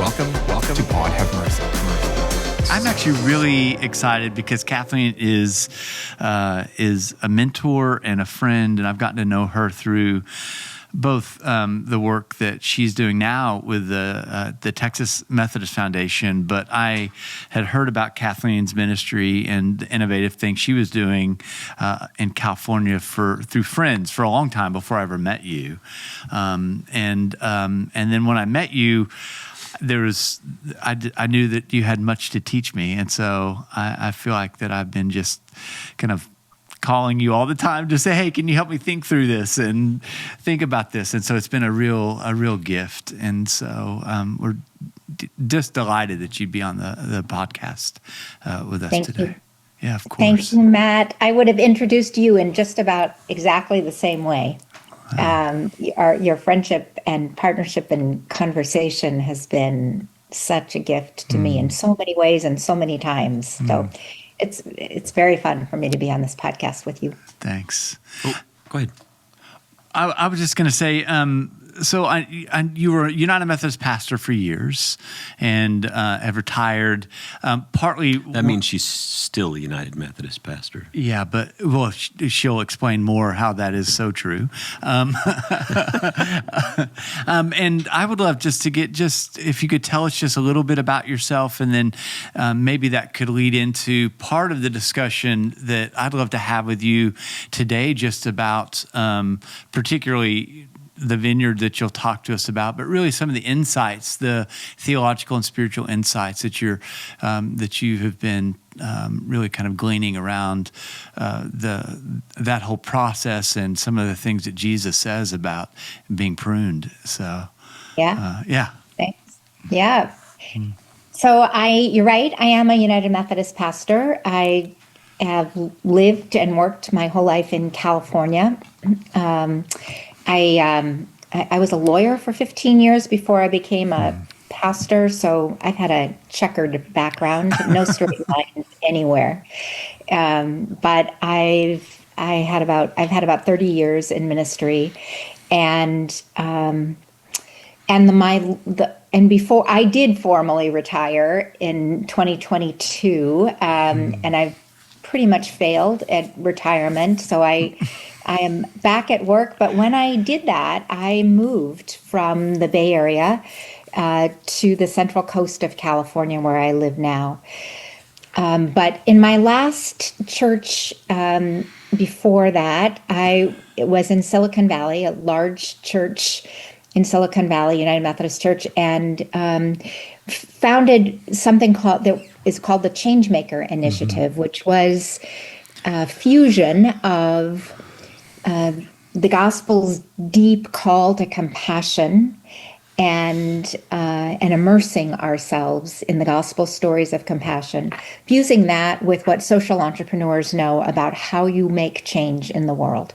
Welcome to God Have Mercy. I'm actually really excited because Kathleen is a mentor and a friend, and I've gotten to know her through both the work that she's doing now with the Texas Methodist Foundation, but I had heard about Kathleen's ministry and the innovative thing she was doing in California through friends for a long time before I ever met you, and then when I met you, I knew that you had much to teach me, and so I feel like that I've been just kind of calling you all the time to say, hey, can you help me think through this and think about this? And so it's been a real gift. And so we're just delighted that you'd be on the podcast with us today. You. Yeah, of course. Thank you, Matt. I would have introduced you in just about exactly the same way. Your friendship and partnership and conversation has been such a gift to me in so many ways and so many times. So it's very fun for me to be on this podcast with you. Thanks. Oh, go ahead. I was just going to say, so you were a United Methodist pastor for years and have retired. Partly that means she's still a United Methodist pastor. Yeah, but she'll explain more how that is so true. And I would love just to get if you could tell us just a little bit about yourself, and then maybe that could lead into part of the discussion that I'd love to have with you today, just about particularly the vineyard that you'll talk to us about, but really some of the insights, the theological and spiritual insights that you have been really kind of gleaning around that whole process, and some of the things that Jesus says about being pruned. So yeah. Thanks. Yeah. So you're right. I am a United Methodist pastor. I have lived and worked my whole life in California. I was a lawyer for 15 years before I became a pastor, so I've had a checkered background, no straight lines anywhere. But I've had about 30 years in ministry, and before I did formally retire in 2022, and I've pretty much failed at retirement, so I am back at work. But when I did that, I moved from the Bay Area to the Central Coast of California, where I live now. But in my last church before that, I was in Silicon Valley, a large church in Silicon Valley, United Methodist Church, and founded something called the Changemaker Initiative, which was a fusion of the gospel's deep call to compassion and immersing ourselves in the gospel stories of compassion, fusing that with what social entrepreneurs know about how you make change in the world.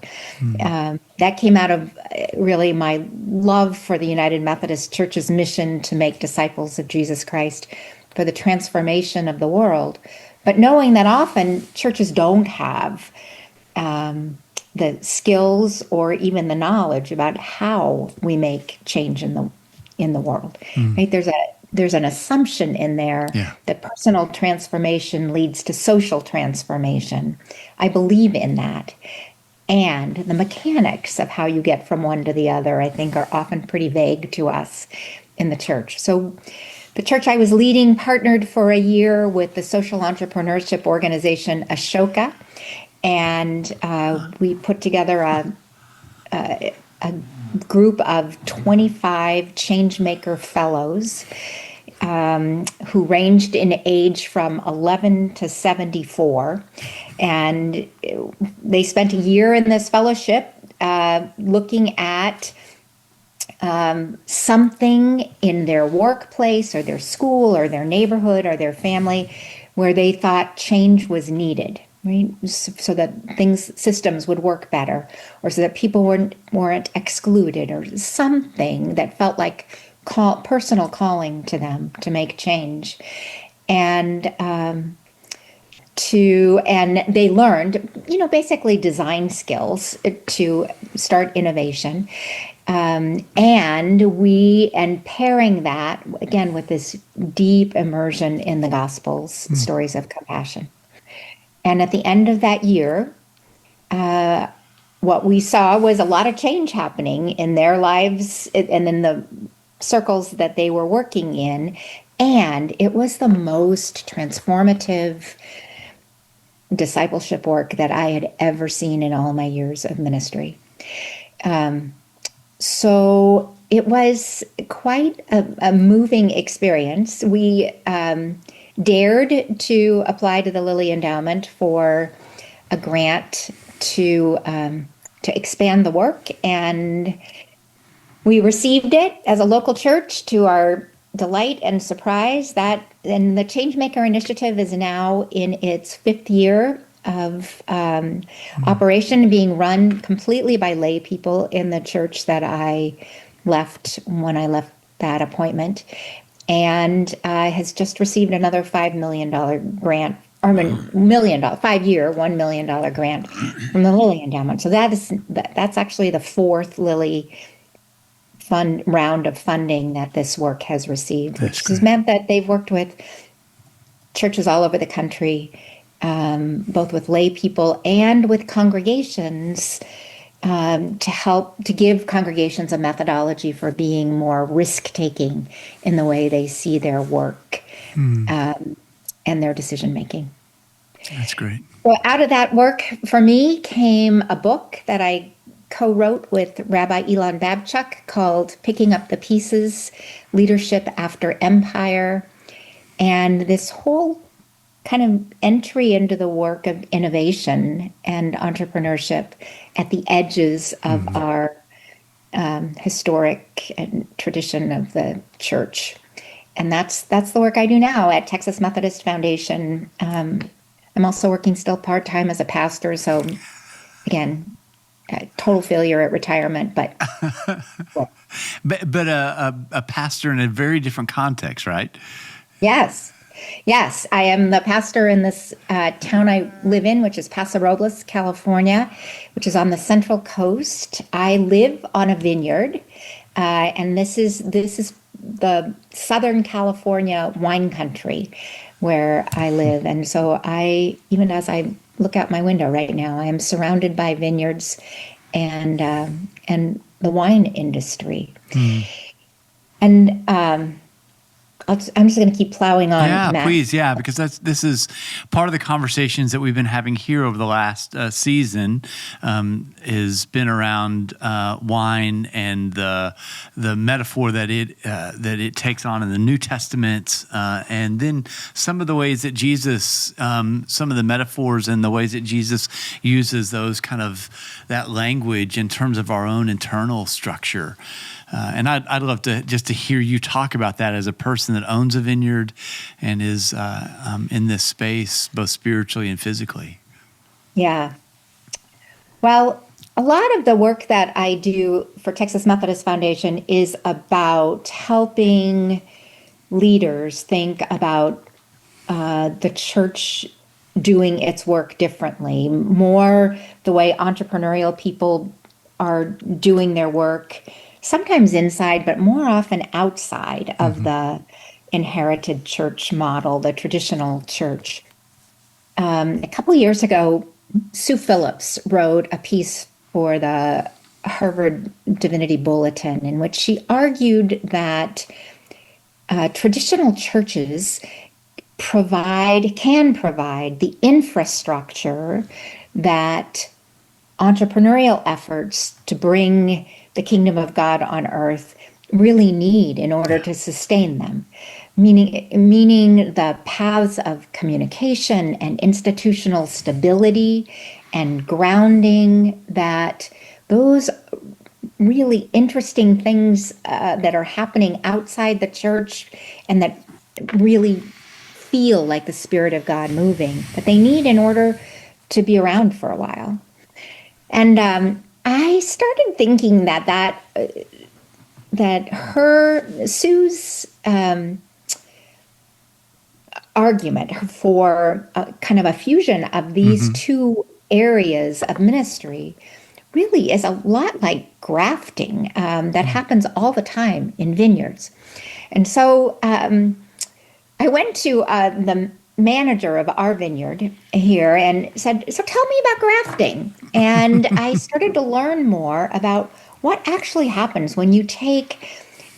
That came out of really my love for the United Methodist Church's mission to make disciples of Jesus Christ for the transformation of the world, but knowing that often churches don't have the skills or even the knowledge about how we make change in the world. Right? There's an assumption in there that personal transformation leads to social transformation. I believe in that. And the mechanics of how you get from one to the other, I think, are often pretty vague to us in the church. So the church I was leading partnered for a year with the social entrepreneurship organization Ashoka, and we put together a group of 25 Changemaker fellows who ranged in age from 11 to 74. And they spent a year in this fellowship looking at something in their workplace or their school or their neighborhood or their family where they thought change was needed, right? So that systems would work better, or so that people weren't excluded, or something that felt like personal calling to them to make change. And they learned, basically design skills to start innovation. And pairing that again with this deep immersion in the Gospels, stories of compassion. And at the end of that year, what we saw was a lot of change happening in their lives and in the circles that they were working in. And it was the most transformative discipleship work that I had ever seen in all my years of ministry. So it was quite a moving experience. We dared to apply to the Lilly Endowment for a grant to expand the work, and we received it as a local church to our delight and surprise. And the Changemaker Initiative is now in its 5th year of operation, being run completely by lay people in the church that I left when I left that appointment, and has just received another $5 million grant, or $1 million, 5-year, $1 million grant from the Lilly Endowment. So that's actually the 4th Lilly round of funding that this work has received, which has meant that they've worked with churches all over the country, both with lay people and with congregations, to give congregations a methodology for being more risk-taking in the way they see their work and their decision-making. That's great. So out of that work, for me, came a book that I co-wrote with Rabbi Elan Babchuck called Picking Up the Pieces, Leadership After Empire. And this whole kind of entry into the work of innovation and entrepreneurship at the edges of our historic tradition of the church. And that's the work I do now at Texas Methodist Foundation. I'm also working still part-time as a pastor. So again, total failure at retirement, but a pastor in a very different context, right? Yes. I am the pastor in this town I live in, which is Paso Robles, California, which is on the Central Coast. I live on a vineyard, and this is the Southern California wine country where I live. And so even as I look out my window right now, I am surrounded by vineyards and the wine industry. And I'm just going to keep plowing on. Yeah, Matt. please. Yeah, because this is part of the conversations that we've been having here over the last season has been around wine and the metaphor that it takes on in the New Testament, and then some of the ways that Jesus, some of the metaphors and the ways that Jesus uses those kind of that language in terms of our own internal structure. And I'd love to hear you talk about that as a person that owns a vineyard and is in this space, both spiritually and physically. Yeah. Well, a lot of the work that I do for Texas Methodist Foundation is about helping leaders think about the church doing its work differently, more the way entrepreneurial people are doing their work, sometimes inside, but more often outside of the inherited church model, the traditional church. A couple of years ago, Sue Phillips wrote a piece for the Harvard Divinity Bulletin in which she argued that traditional churches can provide the infrastructure that entrepreneurial efforts to bring the kingdom of God on earth really need in order to sustain them, meaning the paths of communication and institutional stability and grounding, that those really interesting things that are happening outside the church and that really feel like the Spirit of God moving, that they need in order to be around for a while. And I started thinking that Sue's argument for kind of a fusion of these two areas of ministry really is a lot like grafting that happens all the time in vineyards. And so I went to the manager of our vineyard here and said, so tell me about grafting. And I started to learn more about what actually happens when you take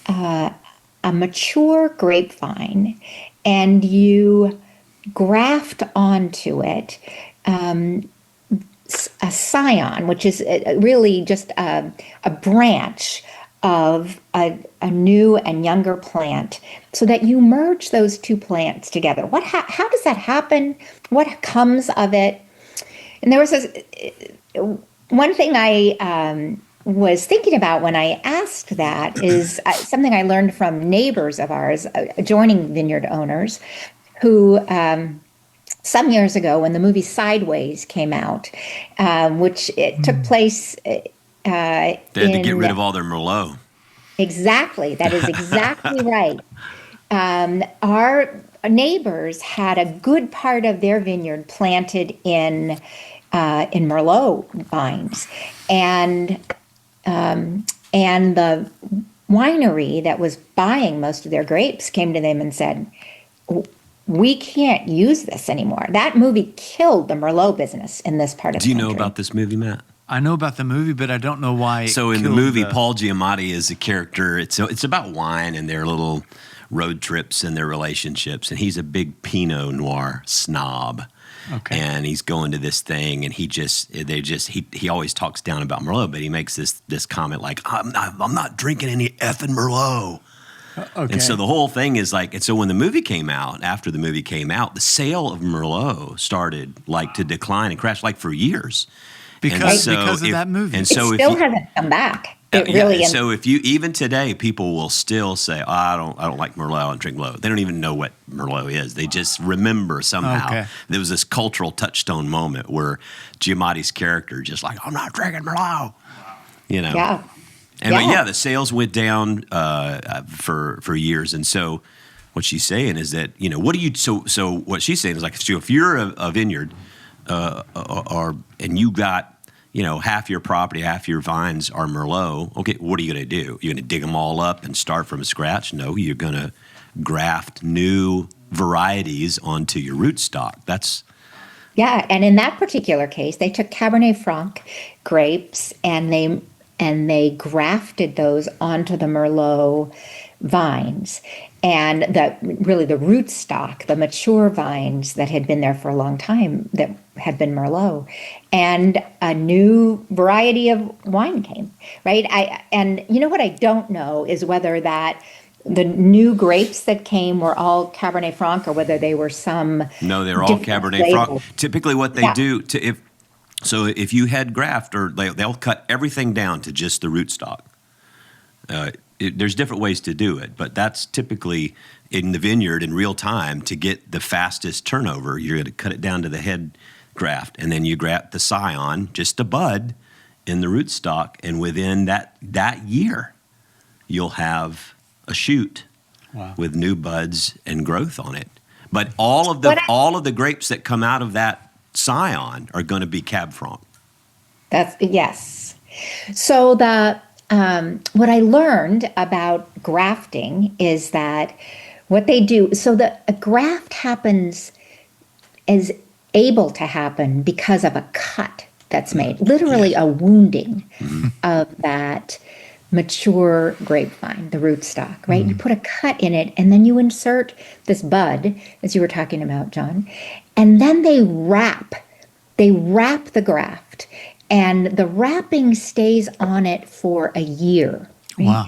a mature grapevine and you graft onto it a scion, which is really just a branch of a new and younger plant, so that you merge those two plants together. How does that happen? What comes of it? And there was one thing I was thinking about when I asked that is something I learned from neighbors of ours, adjoining vineyard owners, who some years ago, when the movie Sideways came out, which it took place. They had to get rid of all their Merlot. Exactly. That is exactly right. Our neighbors had a good part of their vineyard planted in Merlot vines, and the winery that was buying most of their grapes came to them and said, we can't use this anymore. That movie killed the Merlot business in this part of the country. Do you know about this movie, Matt? I know about the movie, but I don't know why. So in the movie, Paul Giamatti is a character. It's about wine and their little road trips and their relationships. And he's a big Pinot Noir snob. Okay. And he's going to this thing, and he always talks down about Merlot, but he makes this comment like, I'm not drinking any effing Merlot. Okay. And so the whole thing is like, and so when the movie came out, after the movie came out, the sale of Merlot started like to decline and crash like for years. Because of that movie. And so it still hasn't come back. It really is. So if you, even today, people will still say, oh, I don't like Merlot, I don't drink Merlot. They don't even know what Merlot is. They just remember somehow. Okay. There was this cultural touchstone moment where Giamatti's character just like, I'm not drinking Merlot. You know? Yeah. And but the sales went down for years. And so what she's saying is that, what do you, so what she's saying is like, so if you're a vineyard and you got, half your property, half your vines are Merlot, okay, what are you going to do? You're going to dig them all up and start from scratch? No, you're going to graft new varieties onto your rootstock. Yeah, and in that particular case, they took Cabernet Franc grapes and they grafted those onto the Merlot vines. And the rootstock, the mature vines that had been there for a long time that had been Merlot, and a new variety of wine came, right? And what I don't know is whether that the new grapes that came were all Cabernet Franc or whether they were some. No, they're all Cabernet Franc. Typically what they do, if you had graft, or they'll cut everything down to just the rootstock. There's different ways to do it, but that's typically in the vineyard in real time to get the fastest turnover. You're going to cut it down to the head graft, and then you graft the scion, just a bud, in the rootstock, and within that year, you'll have a shoot with new buds and growth on it. But all of the grapes that come out of that scion are going to be Cab Franc. Yes. So what I learned about grafting is that what they do, so a graft is able to happen because of a cut that's made, literally a wounding of that mature grapevine, the rootstock, right? You put a cut in it, and then you insert this bud, as you were talking about, John, and then they wrap the graft. And the wrapping stays on it for a year. Right? Wow.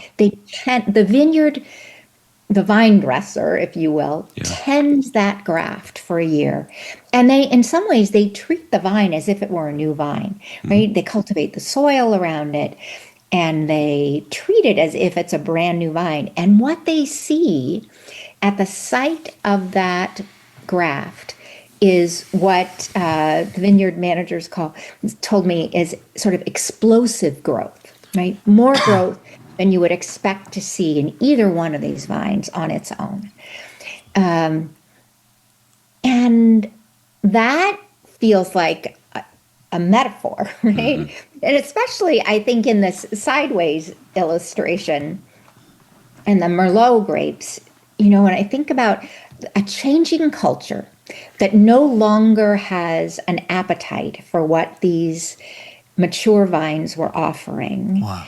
The vine dresser, if you will, tends that graft for a year. And in some ways, they treat the vine as if it were a new vine, right? They cultivate the soil around it, and they treat it as if it's a brand new vine. And what they see at the site of that graft is what the vineyard managers told me is sort of explosive growth, right? More growth than you would expect to see in either one of these vines on its own. And that feels like a metaphor, right? And especially, I think, in this sideways illustration and the Merlot grapes, when I think about a changing culture that no longer has an appetite for what these mature vines were offering. Wow.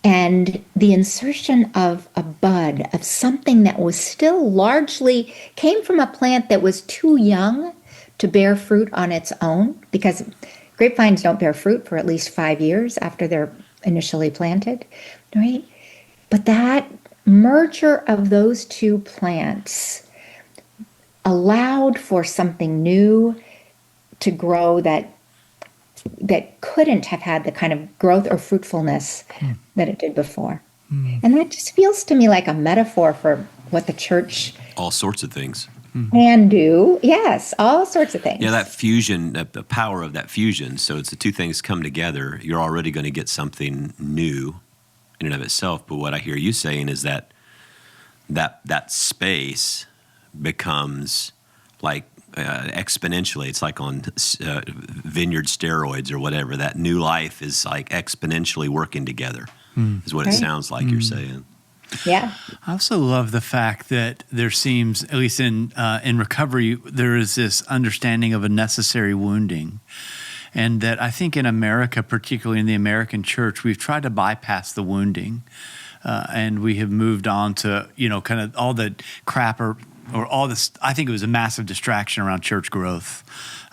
And the insertion of a bud, of something that was still largely came from a plant that was too young to bear fruit on its own, because grapevines don't bear fruit for at least 5 years after they're initially planted, right? But that merger of those two plants allowed for something new to grow that couldn't have had the kind of growth or fruitfulness that it did before. And that just feels to me like a metaphor for what the church All sorts of things. can do. Yes, all sorts of things. Yeah, that fusion, the power of that fusion. So it's the two things come together. You're already going to get something new in and of itself. But what I hear you saying is that space becomes like exponentially. It's like on vineyard steroids or whatever. That new life is like exponentially working together, is what it sounds like you're saying. Yeah. I also love the fact that there seems, at least in recovery, there is this understanding of a necessary wounding. And that I think in America, particularly in the American church, we've tried to bypass the wounding. And we have moved on to, kind of all the crap or all this. I think it was a massive distraction around church growth.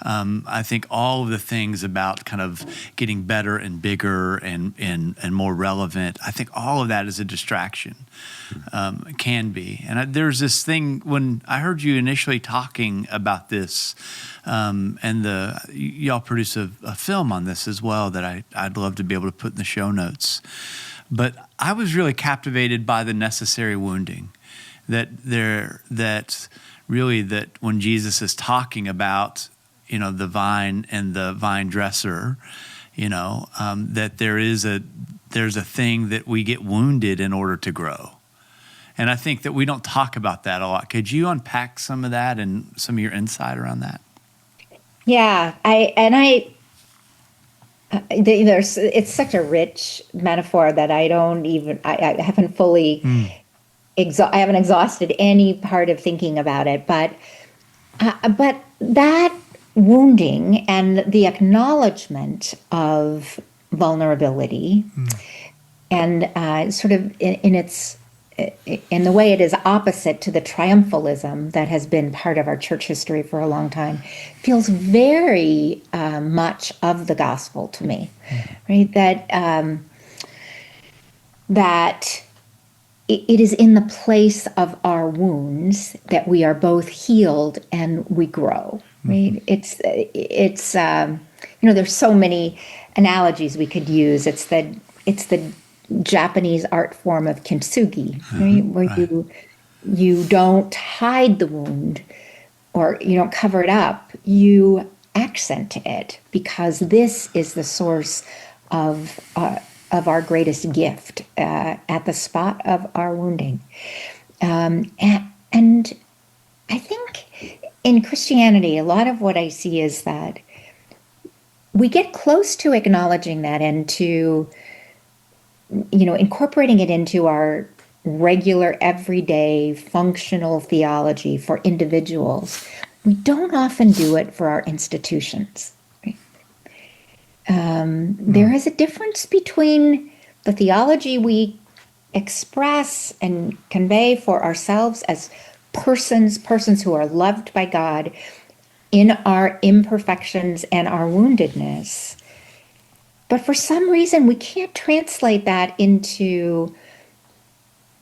I think all of the things about kind of getting better and bigger and more relevant, I think all of that is a distraction, can be. And there's this thing, when I heard you initially talking about this, and y'all produce a film on this as well that I'd love to be able to put in the show notes. But I was really captivated by the necessary wounding, that when Jesus is talking about, the vine and the vine dresser, that there's a thing that we get wounded in order to grow. And I think that we don't talk about that a lot. Could you unpack some of that and some of your insight around that? Yeah, it's such a rich metaphor that I haven't fully, I haven't exhausted any part of thinking about it, but that wounding and the acknowledgement of vulnerability and sort of in the way it is opposite to the triumphalism that has been part of our church history for a long time, feels very much of the gospel to me, right? That it is in the place of our wounds that we are both healed and we grow, right? It's there's so many analogies we could use. It's the Japanese art form of kintsugi, right? Where you don't hide the wound or you don't cover it up, you accent it, because this is the source of our greatest gift at the spot of our wounding. And I think in Christianity, a lot of what I see is that we get close to acknowledging that and to incorporating it into our regular, everyday, functional theology for individuals. We don't often do it for our institutions. Right? There is a difference between the theology we express and convey for ourselves as persons who are loved by God in our imperfections and our woundedness. But for some reason, we can't translate that into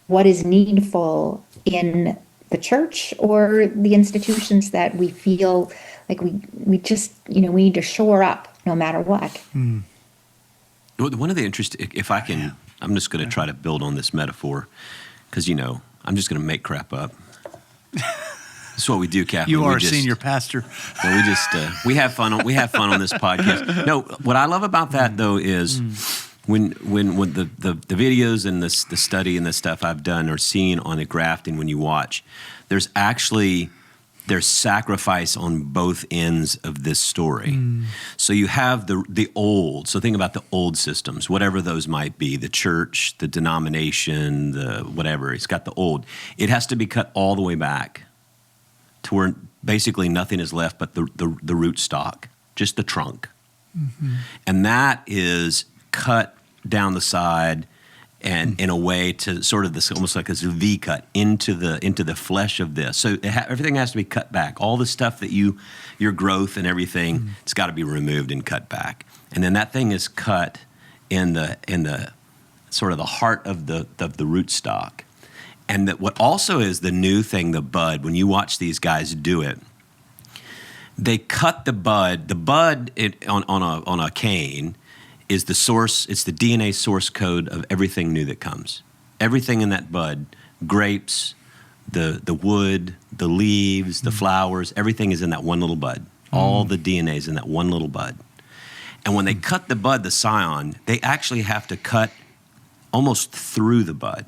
what is needful in the church or the institutions that we feel like we just, we need to shore up no matter what. One of the interesting, if I can, I'm just going to try to build on this metaphor because, I'm just going to make crap up. That's what we do, Kathleen. You are a senior pastor. So we have fun on this podcast. No, what I love about that though is when the videos and the study and the stuff I've done or seen on the grafting, when you watch, there's actually there's sacrifice on both ends of this story. So you have the old. So think about the old systems, whatever those might be, the church, the denomination, the whatever. It's got the old. It has to be cut all the way back to where basically nothing is left but the root stock, just the trunk. And that is cut down the side and in a way to sort of this almost like this V cut into the flesh of this. So everything has to be cut back. All the stuff that your growth and everything, it's got to be removed and cut back. And then that thing is cut in the sort of the heart of the root stock. And that what also is the new thing, the bud. When you watch these guys do it, they cut the bud. The bud on a cane is the source. It's the DNA source code of everything new that comes. Everything in that bud, grapes, the wood, the leaves, the flowers, everything is in that one little bud. All the DNA is in that one little bud. And when they cut the bud, the scion, they actually have to cut almost through the bud,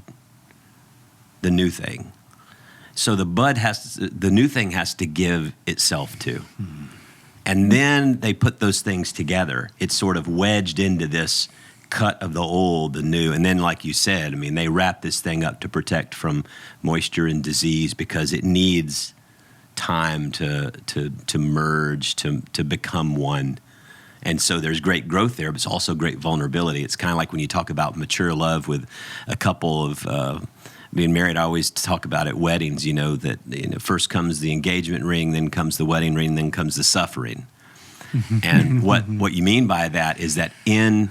the new thing. So the new thing has to give itself to. And then they put those things together. It's sort of wedged into this cut of the old, the new. And then, like you said, I mean, they wrap this thing up to protect from moisture and disease because it needs time to merge, to become one. And so there's great growth there, but it's also great vulnerability. It's kind of like when you talk about mature love with a couple of being married. I always talk about at weddings, that first comes the engagement ring, then comes the wedding ring, then comes the suffering. And what you mean by that is that in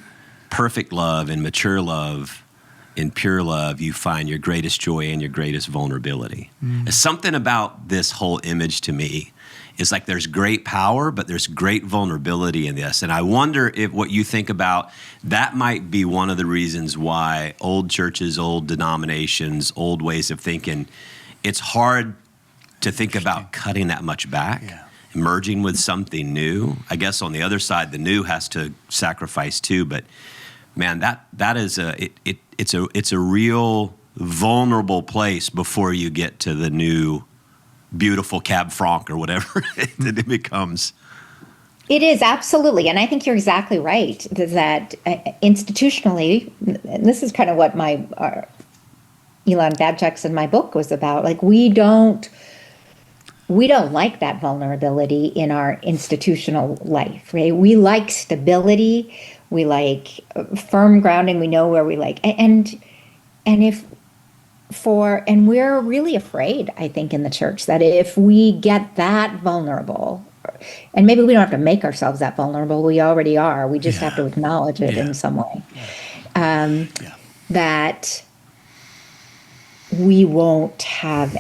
perfect love, in mature love, in pure love, you find your greatest joy and your greatest vulnerability. Something about this whole image to me is like there's great power, but there's great vulnerability in this. And I wonder if what you think about, that might be one of the reasons why old churches, old denominations, old ways of thinking, it's hard to think about cutting that much back, merging with something new. I guess on the other side, the new has to sacrifice too, but man, that is it's a real vulnerable place before you get to the new beautiful Cab Franc or whatever it becomes. It is, absolutely. And I think you're exactly right that institutionally, and this is kind of what my Elan Babchuck's in my book was about. Like, we don't like that vulnerability in our institutional life, right? We like stability. We like firm grounding. We know where we like, and we're really afraid, I think, in the church that if we get that vulnerable, and maybe we don't have to make ourselves that vulnerable, we already are. We just have to acknowledge it in some way. That we won't have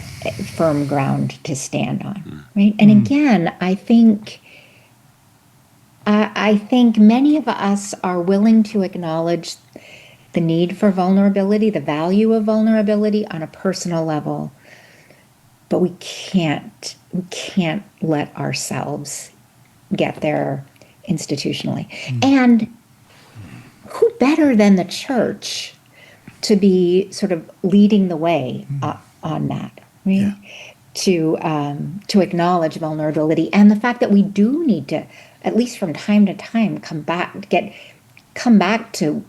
firm ground to stand on, right? And again, I think many of us are willing to acknowledge the need for vulnerability, the value of vulnerability on a personal level, but we can't let ourselves get there institutionally. And who better than the church to be sort of leading the way on that, right? To acknowledge vulnerability and the fact that we do need to, at least from time to time, come back to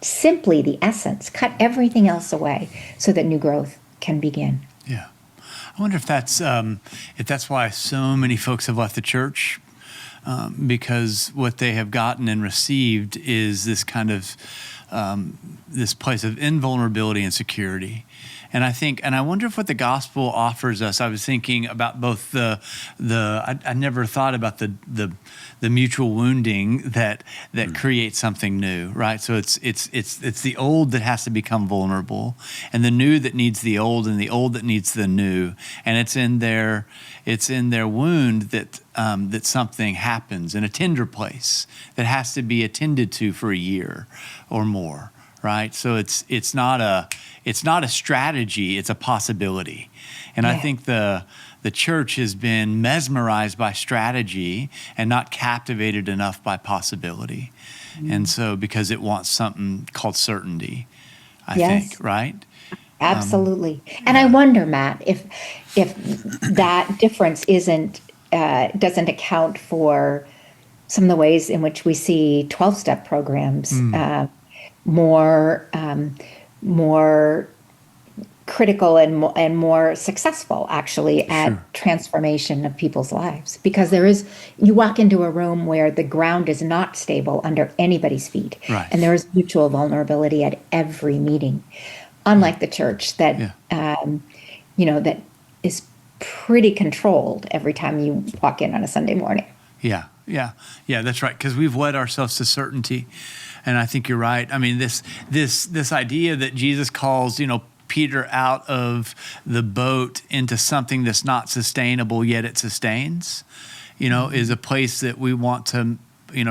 simply the essence, cut everything else away so that new growth can begin. Yeah. I wonder if that's why so many folks have left the church, because what they have gotten and received is this kind of this place of invulnerability and security. And I wonder if what the gospel offers us. I was thinking about both I never thought about the mutual wounding that creates something new, right? So it's the old that has to become vulnerable, and the new that needs the old, and the old that needs the new, and it's in their wound that something happens in a tender place that has to be attended to for a year or more, right? So it's not a strategy, it's a possibility. And I think the church has been mesmerized by strategy and not captivated enough by possibility. And so because it wants something called certainty, I think, right? Absolutely. And I wonder, Matt, if that difference doesn't account for some of the ways in which we see 12-step programs more critical and more successful, actually, at transformation of people's lives. Because you walk into a room where the ground is not stable under anybody's feet, Right. and there is mutual vulnerability at every meeting, unlike the church that that is pretty controlled every time you walk in on a Sunday morning. Yeah, that's right. Because we've wed ourselves to certainty, and I think you're right. I mean, this idea that Jesus calls, Peter out of the boat into something that's not sustainable, yet it sustains, is a place that we want to,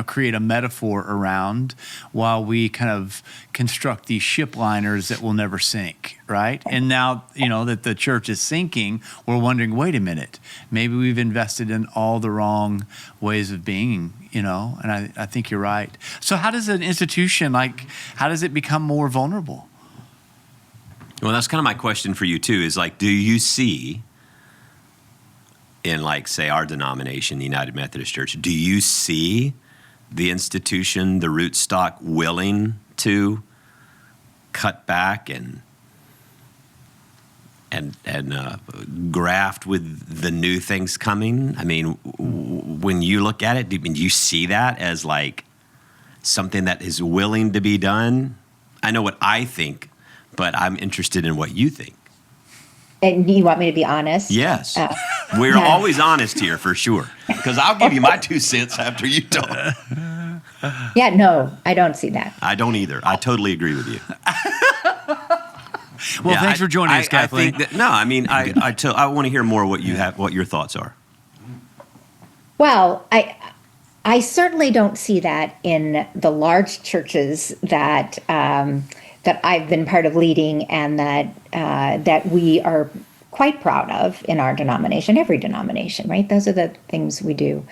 create a metaphor around while we kind of construct these ship liners that will never sink, right? And now, that the church is sinking, we're wondering, wait a minute, maybe we've invested in all the wrong ways of being, and I think you're right. So how does an institution, how does it become more vulnerable? Well, that's kind of my question for you, too, is do you see in, say, our denomination, the United Methodist Church, do you see the institution, the rootstock, willing to cut back and graft with the new things coming? I mean, when you look at it, do you see that as something that is willing to be done? I know what I think, but I'm interested in what you think. And you want me to be honest? Yes. We're always honest here, for sure. Because I'll give you my 2 cents after you talk. Yeah, no, I don't see that. I don't either. I totally agree with you. Well, thanks for joining us, Kathleen. I want to hear more what you have, what your thoughts are. Well, I certainly don't see that in the large churches that I've been part of leading, and that we are quite proud of in our denomination, every denomination, right? Those are the things we do.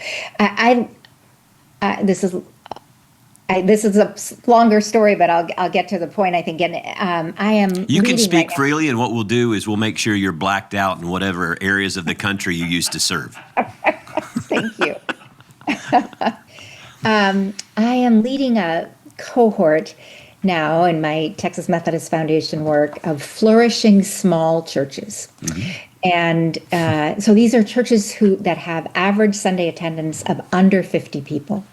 This is a longer story, but I'll get to the point, I think. And I am. You can speak freely, and what we'll do is we'll make sure you're blacked out in whatever areas of the country you used to serve. Thank you. I am leading a cohort now in my Texas Methodist Foundation work of flourishing small churches. And so these are churches that have average Sunday attendance of under 50 people.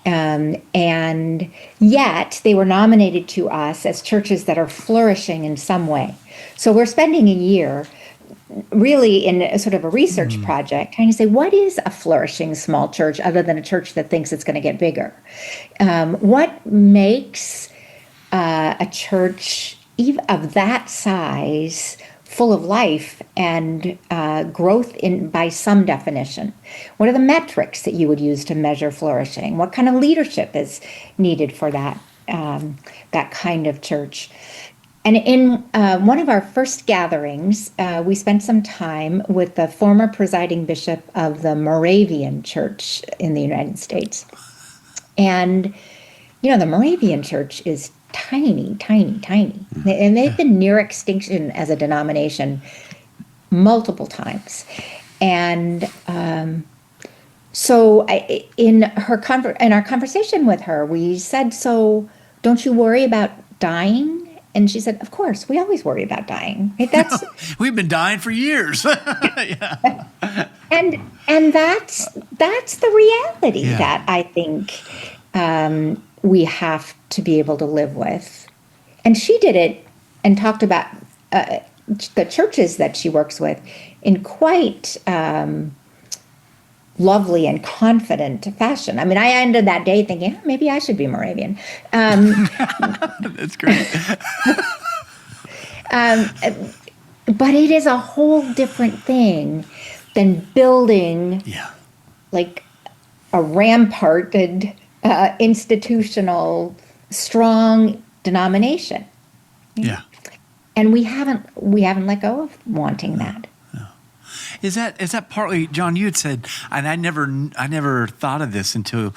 And yet they were nominated to us as churches that are flourishing in some way. So we're spending a year really in a sort of a research project trying to say, what is a flourishing small church other than a church that thinks it's going to get bigger? What makes a church of that size full of life and growth by some definition? What are the metrics that you would use to measure flourishing? What kind of leadership is needed for that kind of church? And in one of our first gatherings, we spent some time with the former presiding bishop of the Moravian Church in the United States. And, the Moravian Church is tiny. And they've been near extinction as a denomination multiple times. And so in our conversation with her, we said, so don't you worry about dying? And she said, of course, we always worry about dying. Right? We've been dying for years. Yeah. And that's the reality that I think we have to be able to live with. And she did it and talked about the churches that she works with in quite lovely and confident fashion. I mean, I ended that day thinking, maybe I should be Moravian. That's great. But it is a whole different thing than building like a ramparted, institutional, strong denomination. Yeah. And we haven't let go of wanting that. Is that partly, John, you had said, and I never thought of this until,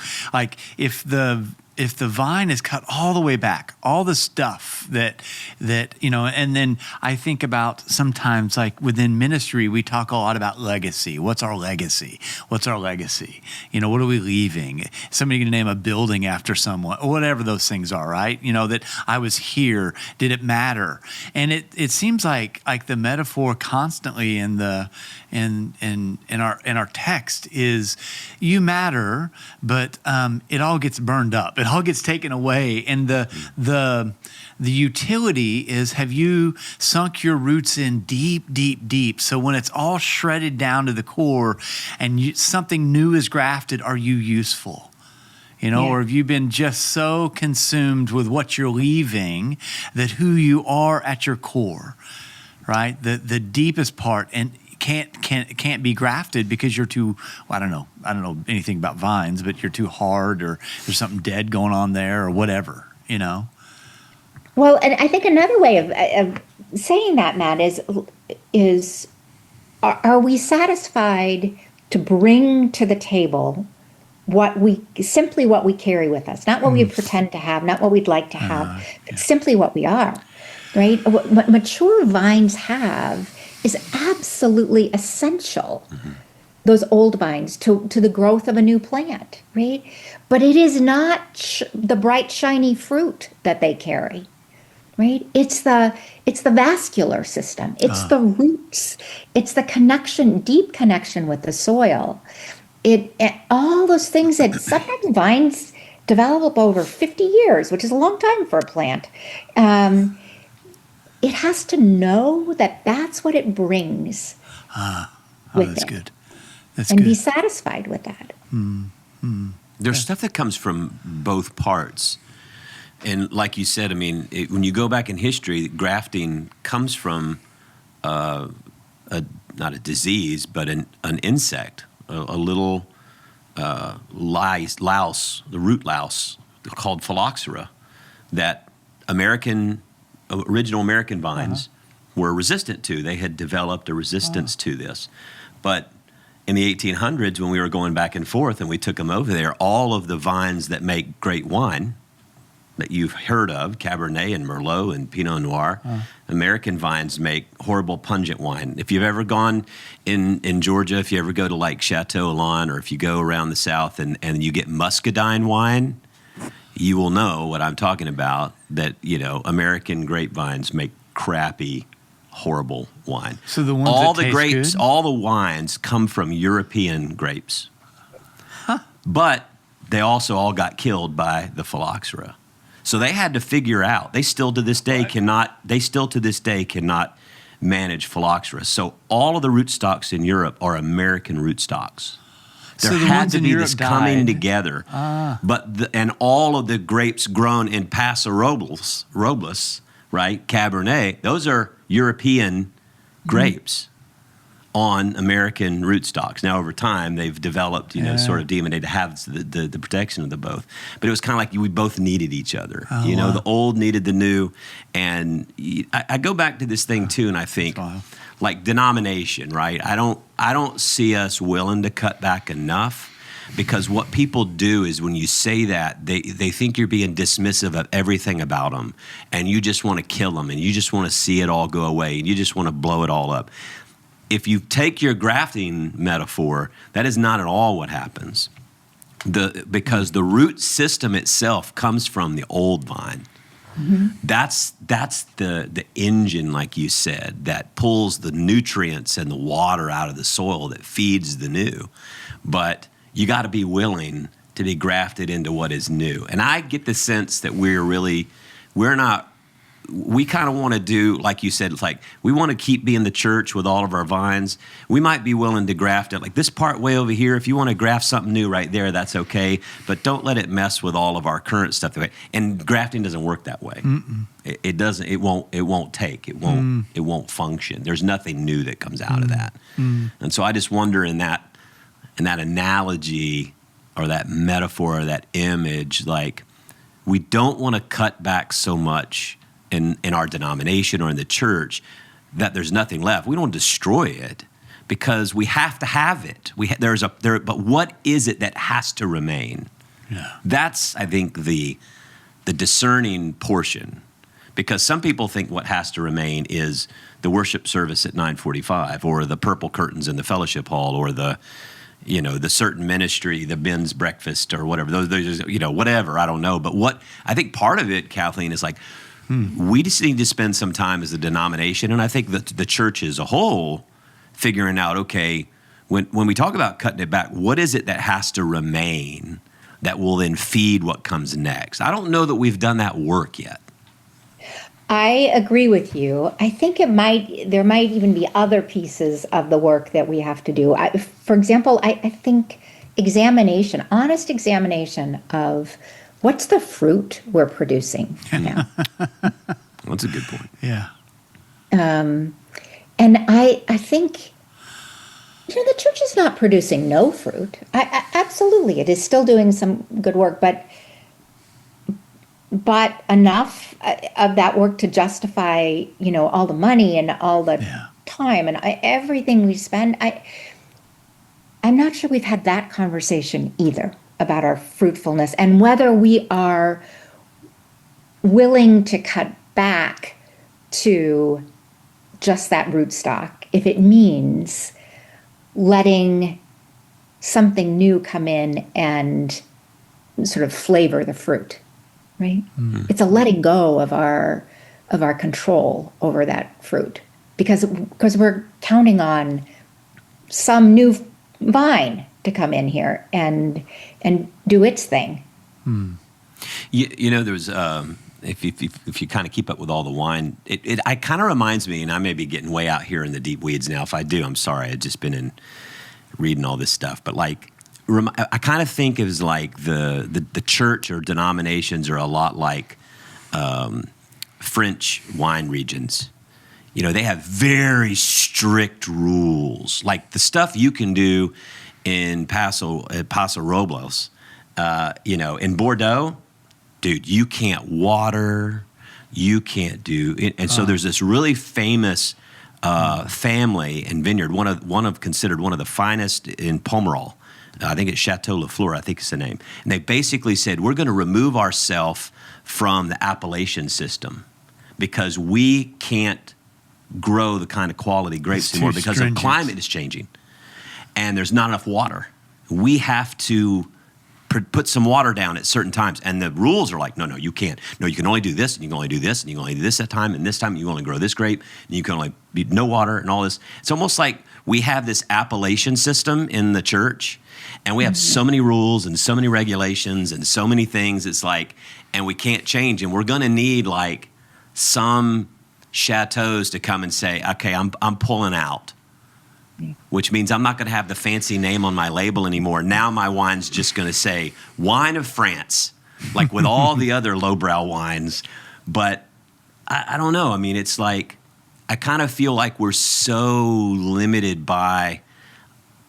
if the if the vine is cut all the way back, all the stuff that and then I think about sometimes like within ministry, we talk a lot about legacy. What's our legacy? What's our legacy? What are we leaving? Somebody going to name a building after someone, or whatever those things are, right? That I was here. Did it matter? And it seems like the metaphor constantly in our text is you matter, but it all gets burned up. It all gets taken away. And the utility is, have you sunk your roots in deep, deep, deep? So when it's all shredded down to the core and something new is grafted, are you useful? Or have you been just so consumed with what you're leaving that who you are at your core, right? The deepest part and can't be grafted because you're too, I don't know anything about vines, but you're too hard, or there's something dead going on there, or whatever, Well, and I think another way of saying that, Matt, is are we satisfied to bring to the table what we carry with us, not what we pretend to have, not what we'd like to have, but simply what we are, right? What mature vines have is absolutely essential. Those old vines to the growth of a new plant, right? But it is not the bright, shiny fruit that they carry, right? It's the vascular system. It's the roots. It's the connection, deep connection with the soil. All those things that sometimes vines develop over 50 years, which is a long time for a plant. It has to know that that's what it brings with that's it. Good. That's and good. Be satisfied with that. There's stuff that comes from both parts. And like you said, when you go back in history, grafting comes from not a disease, but an insect, a little louse, the root louse called phylloxera, that original American vines were resistant to. They had developed a resistance to this. But in the 1800s, when we were going back and forth and we took them over there, all of the vines that make great wine that you've heard of, Cabernet and Merlot and Pinot Noir, American vines make horrible pungent wine. If you've ever gone in Georgia, if you ever go to like Chateau Elan, or if you go around the South and you get muscadine wine, you will know what I'm talking about, that, American grapevines make crappy, horrible wine. So the ones all that the taste grapes, good? all the wines come from European grapes. But they also all got killed by the phylloxera. So they had to figure out, they still to this day cannot manage phylloxera. So all of the rootstocks in Europe are American rootstocks. There So the had ones to in be Europe this coming died. together. And all of the grapes grown in Paso Robles, right, Cabernet, those are European grapes on American rootstocks. Now, over time, they've developed, sort of DNA to have the protection of the both. But it was kind of like we both needed each other. Wow. The old needed the new. And I go back to this thing, too, and I think, like denomination, right? I don't see us willing to cut back enough, because what people do is when you say that, they think you're being dismissive of everything about them, and you just want to kill them, and you just want to see it all go away, and you just want to blow it all up. If you take your grafting metaphor, that is not at all what happens. Because the root system itself comes from the old vine. That's the engine, like you said, that pulls the nutrients and the water out of the soil that feeds the new. But you got to be willing to be grafted into what is new. And I get the sense that we kind of want to do, like you said, it's like we want to keep being the church with all of our vines. We might be willing to graft it, like this part way over here. If you want to graft something new right there, that's okay. But don't let it mess with all of our current stuff. And grafting doesn't work that way. It doesn't. It won't take. It won't function. There's nothing new that comes out of that. And so I just wonder in that analogy or that metaphor or that image, like we don't want to cut back so much in our denomination or in the church that there's nothing left. We don't destroy it because we have to have it. But what is it that has to remain? Yeah. That's, I think, the discerning portion. Because some people think what has to remain is the worship service at 9:45, or the purple curtains in the fellowship hall, or the certain ministry, the men's breakfast, or whatever. Those whatever, I don't know. But what I think part of it, Kathleen, is like, we just need to spend some time as a denomination, and I think that the church as a whole, figuring out, okay, when we talk about cutting it back, what is it that has to remain that will then feed what comes next? I don't know that we've done that work yet. I agree with you. I think there might even be other pieces of the work that we have to do. For example, I think honest examination of what's the fruit we're producing now. That's a good point. Yeah. And I think, the church is not producing no fruit. Absolutely, it is still doing some good work, but enough of that work to justify, all the money and all the time and everything we spend. I'm not sure we've had that conversation either about our fruitfulness and whether we are willing to cut back to just that rootstock if it means letting something new come in and sort of flavor the fruit. Right? Mm-hmm. It's a letting go of our control over that fruit because we're counting on some new vine to come in here and do its thing. There's if you kind of keep up with all the wine, it kind of reminds me, and I may be getting way out here in the deep weeds now. If I do, I'm sorry. I've just been reading all this stuff, but like. I kind of think it was like the church or denominations are a lot like French wine regions. They have very strict rules, like the stuff you can do in Paso Robles. In Bordeaux, dude, you can't water, you can't do it. And so there's this really famous family and vineyard, considered one of the finest in Pomerol. I think it's Chateau Lafleur, I think it's the name. And they basically said, we're going to remove ourselves from the appellation system because we can't grow the kind of quality grapes anymore because the climate is changing and there's not enough water. We have to put some water down at certain times. And the rules are like, no, you can't. No, you can only do this, and you can only do this, and you can only do this at time, and this time you only grow this grape, and you can only be no water and all this. It's almost like we have this appellation system in the church, and we have so many rules and so many regulations and so many things. It's like, and we can't change, and we're going to need like some chateaus to come and say, okay, I'm pulling out. Which means I'm not going to have the fancy name on my label anymore. Now my wine's just going to say Wine of France, like with all the other lowbrow wines. But I don't know. I mean, it's like I kind of feel like we're so limited by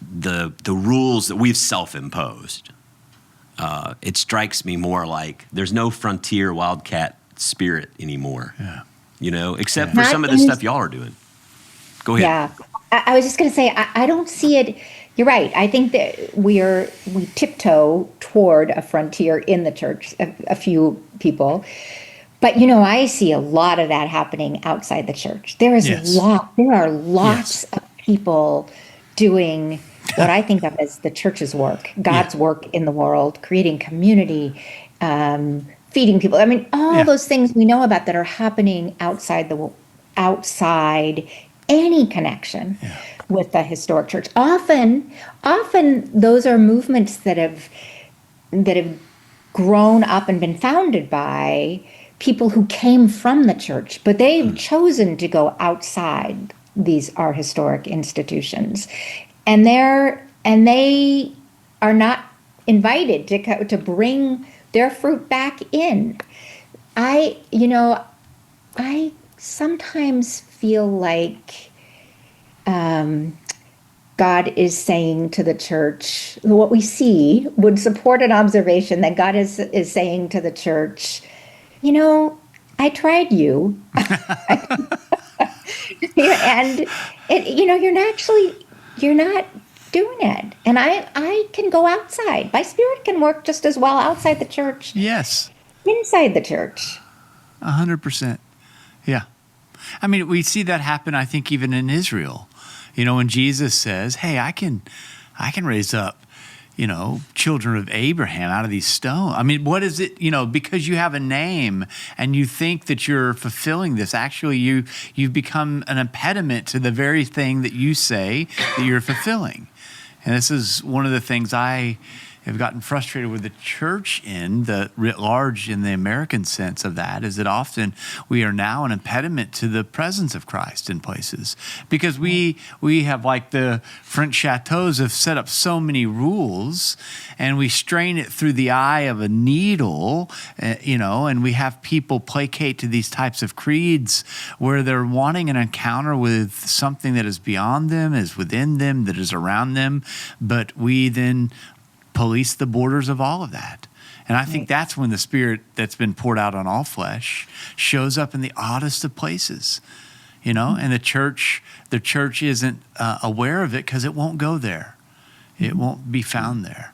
the rules that we've self-imposed. It strikes me more like there's no frontier wildcat spirit anymore. Yeah. Except for some of the stuff y'all are doing. Go ahead. Yeah. I was just going to say, I don't see it. You're right. I think that we tiptoe toward a frontier in the church, a few people. But, I see a lot of that happening outside the church. There are lots of people doing what I think of as the church's work, God's work in the world, creating community, feeding people. I mean, all those things we know about that are happening outside any connection with the historic church. Often those are movements that have grown up and been founded by people who came from the church, but they've chosen to go outside our historic institutions, and they are not invited to bring their fruit back in. I sometimes feel like God is saying to the church, what we see would support an observation that God is saying to the church, I tried you. And you're not doing it. And I can go outside. My spirit can work just as well outside the church, Yes. inside the church. 100%. Yeah. I mean, we see that happen, I think, even in Israel. You know, when Jesus says, hey, I can raise up, you know, children of Abraham out of these stones. I mean, what is it, you know, because you have a name and you think that you're fulfilling this, actually you've become an impediment to the very thing that you say that you're fulfilling. And this is one of the things I have gotten frustrated with the church in the writ large, in the American sense of that, is that often we are now an impediment to the presence of Christ in places, because we have, like the French chateaus have set up so many rules, and we strain it through the eye of a needle, you know, and we have people placate to these types of creeds where they're wanting an encounter with something that is beyond them, is within them, that is around them, but we then police the borders of all of that. And I think that's when the Spirit that's been poured out on all flesh shows up in the oddest of places, you know, and the church isn't aware of it because it won't go there. It won't be found there.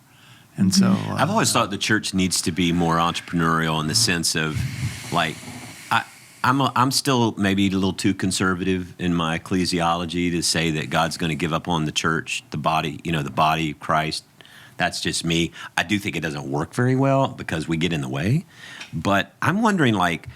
And so I've always thought the church needs to be more entrepreneurial in the sense of, like, I'm still maybe a little too conservative in my ecclesiology to say that God's going to give up on the church, the body, you know, the body of Christ. That's just me. I do think it doesn't work very well because we get in the way. But I'm wondering, like,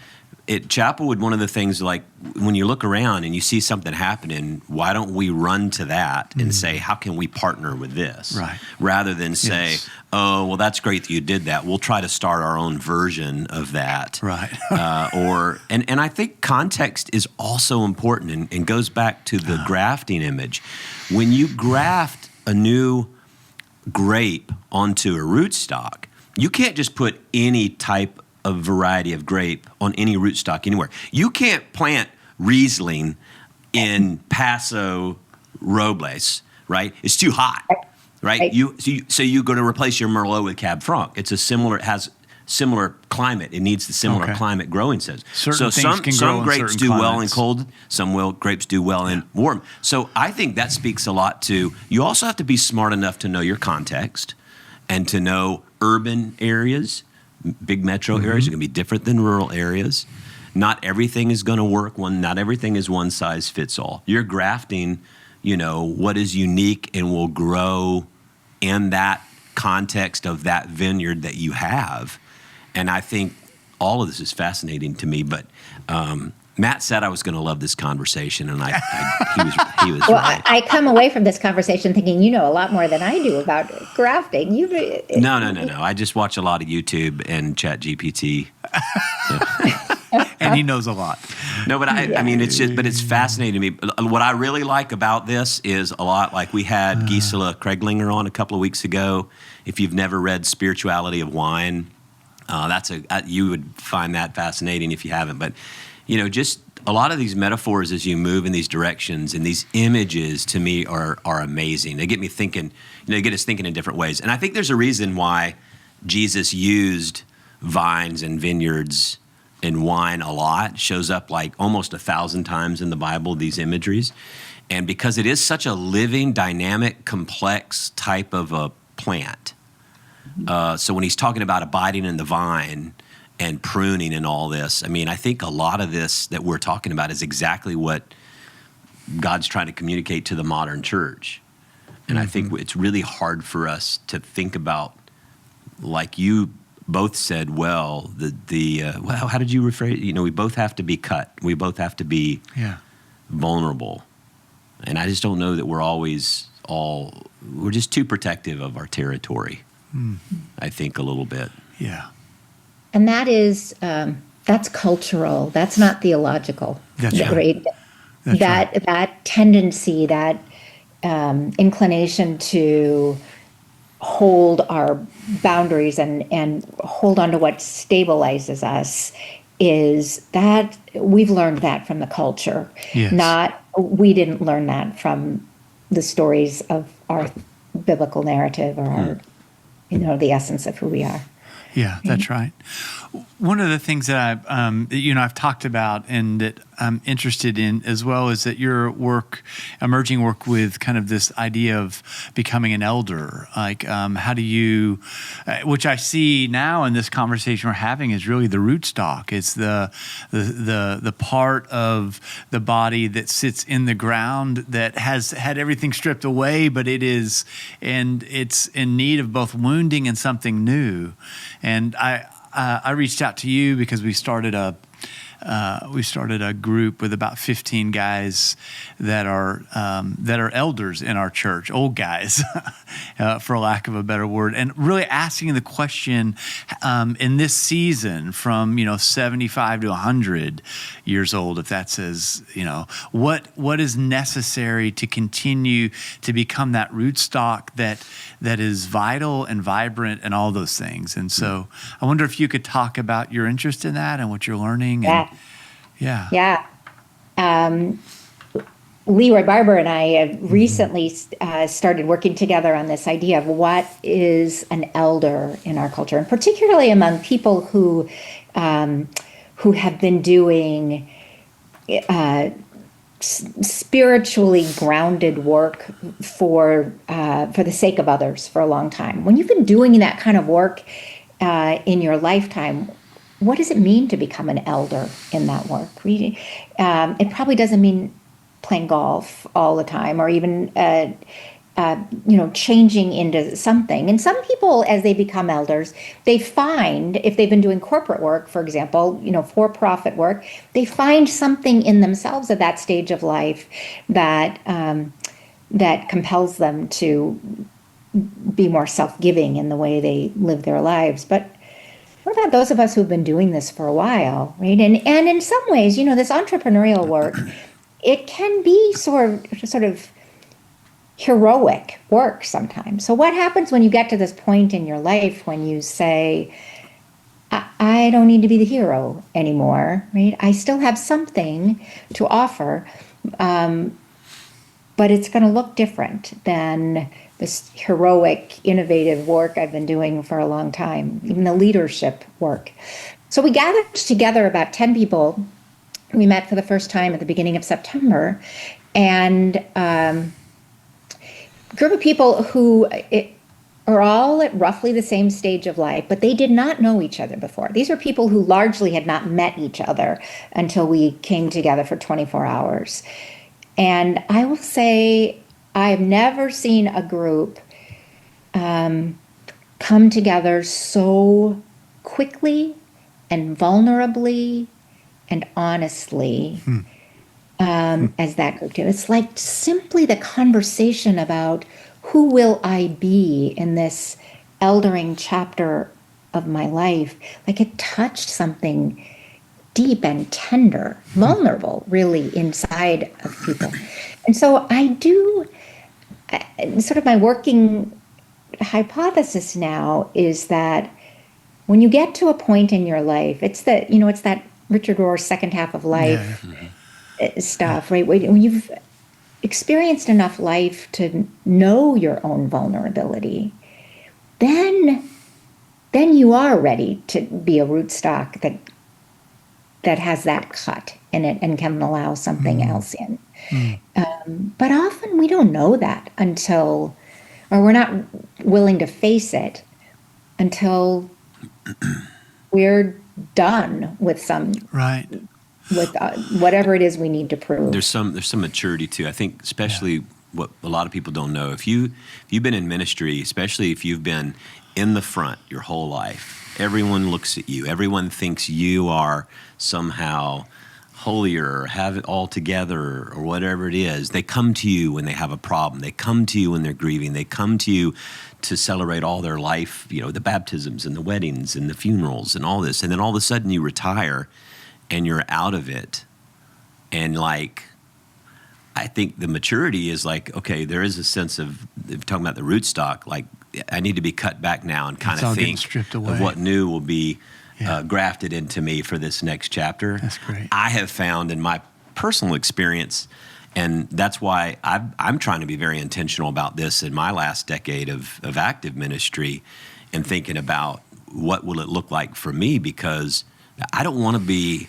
at Chapelwood, one of the things, like, when you look around and you see something happening, why don't we run to that and say, how can we partner with this? Right. Rather than say, oh, well, that's great that you did that. We'll try to start our own version of that. Right. And I think context is also important and goes back to the grafting image. When you graft a new grape onto a rootstock, you can't just put any type of variety of grape on any rootstock anywhere. You can't plant Riesling in Paso Robles, right? It's too hot, right? So you go to replace your Merlot with Cab Franc. It has similar climate. It needs the similar climate growing says. Certain so things some grapes do well in climates. cold, grapes do well in warm. So I think that speaks a lot to, you also have to be smart enough to know your context and to know urban areas, big metro areas are going to be different than rural areas. Not everything is going to work. Not everything is one size fits all. You're grafting, you know, what is unique and will grow in that context of that vineyard that you have. And I think all of this is fascinating to me. But Matt said I was going to love this conversation, and he was Well, right. I come away from this conversation thinking you know a lot more than I do about grafting. No. I just watch a lot of YouTube and ChatGPT. And he knows a lot. No, but I mean, it's fascinating to me. What I really like about this is a lot, like we had Gisela Kreglinger on a couple of weeks ago. If you've never read Spirituality of Wine, you would find that fascinating if you haven't. But, you know, just a lot of these metaphors as you move in these directions and these images to me are amazing. They get me thinking, they get us thinking in different ways. And I think there's a reason why Jesus used vines and vineyards and wine a lot. Shows up like almost 1,000 times in the Bible, these imageries. And because it is such a living, dynamic, complex type of a plant. So when he's talking about abiding in the vine and pruning and all this, I mean, I think a lot of this that we're talking about is exactly what God's trying to communicate to the modern church. And I think it's really hard for us to think about, like you both said, well, how did you rephrase? You know, we both have to be cut. We both have to be vulnerable. And I just don't know that we're just too protective of our territory. I think a little bit. Yeah. And that is, that's cultural. That's not theological. That's right. That tendency, that inclination to hold our boundaries and hold on to what stabilizes us is that we've learned that from the culture. Yes. We didn't learn that from the stories of our biblical narrative or our, the essence of who we are. Yeah, that's right. one of the things that I've talked about and that I'm interested in as well is that your emerging work with kind of this idea of becoming an elder. Like, how do you, which I see now in this conversation we're having, is really the rootstock. It's the part of the body that sits in the ground that has had everything stripped away, but it's in need of both wounding and something new. And I reached out to you because we started a group with about 15 guys that are elders in our church, old guys, for lack of a better word, and really asking the question in this season from 75 to 100 years old, if that says what is necessary to continue to become that rootstock that is vital and vibrant and all those things. And so I wonder if you could talk about your interest in that and what you're learning. Yeah. Leroy Barber and I have recently started working together on this idea of what is an elder in our culture, and particularly among people who have been doing spiritually grounded work for the sake of others for a long time. When you've been doing that kind of work in your lifetime, what does it mean to become an elder in that work? It probably doesn't mean playing golf all the time, or even changing into something. And some people, as they become elders, they find, if they've been doing corporate work, for example, for-profit work, they find something in themselves at that stage of life that compels them to be more self-giving in the way they live their lives. But what about those of us who've been doing this for a while, right? And in some ways, this entrepreneurial work, it can be sort of heroic work sometimes. So what happens when you get to this point in your life when you say, I don't need to be the hero anymore, right? I still have something to offer, but it's going to look different than this heroic, innovative work I've been doing for a long time, even the leadership work. So we gathered together about 10 people. We met for the first time at the beginning of September, and a group of people who are all at roughly the same stage of life, but they did not know each other before. These are people who largely had not met each other until we came together for 24 hours. And I will say, I've never seen a group come together so quickly and vulnerably and honestly as that group did. It's like simply the conversation about who will I be in this eldering chapter of my life. Like, it touched something deep and tender, vulnerable, really, inside of people. And so I do, sort of my working hypothesis now is that when you get to a point in your life, it's that Richard Rohr's second half of life stuff, right? When you've experienced enough life to know your own vulnerability, then you are ready to be a rootstock that has that cut in it and can allow something else in. But often we don't know that or we're not willing to face it until we're done with whatever it is we need to prove. There's some maturity too. I think, especially what a lot of people don't know. If you've been in ministry, especially if you've been in the front your whole life, everyone looks at you. Everyone thinks you are somehow holier, or have it all together, or whatever it is. They come to you when they have a problem. They come to you when they're grieving. They come to you to celebrate all their life, the baptisms and the weddings and the funerals and all this. And then all of a sudden you retire and you're out of it. And I think the maturity is okay, there is a sense of, talking about the rootstock, I need to be cut back now and kind of think of what new will be grafted into me for this next chapter. That's great. I have found in my personal experience, and that's why I'm trying to be very intentional about this in my last decade of active ministry, and thinking about what will it look like for me, because I don't want to be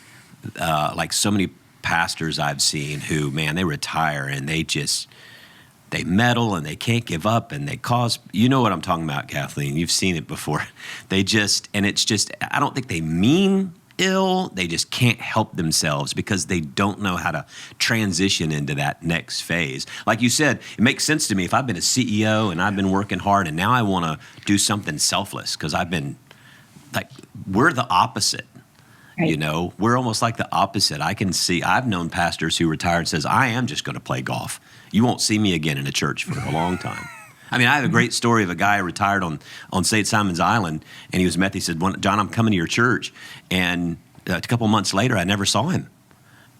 like so many pastors I've seen who, man, they retire and they meddle and they can't give up and they cause, you know what I'm talking about, Kathleen. You've seen it before. I don't think they mean ill. They just can't help themselves because they don't know how to transition into that next phase. Like you said, it makes sense to me if I've been a CEO and I've been working hard and now I want to do something selfless because we're the opposite. Right. You know, we're almost like the opposite. I've known pastors who retired and says, I am just going to play golf. You won't see me again in a church for a long time. I mean, I have a great story of a guy who retired on St. Simon's Island, and he was met. He said, John, I'm coming to your church. And a couple months later, I never saw him.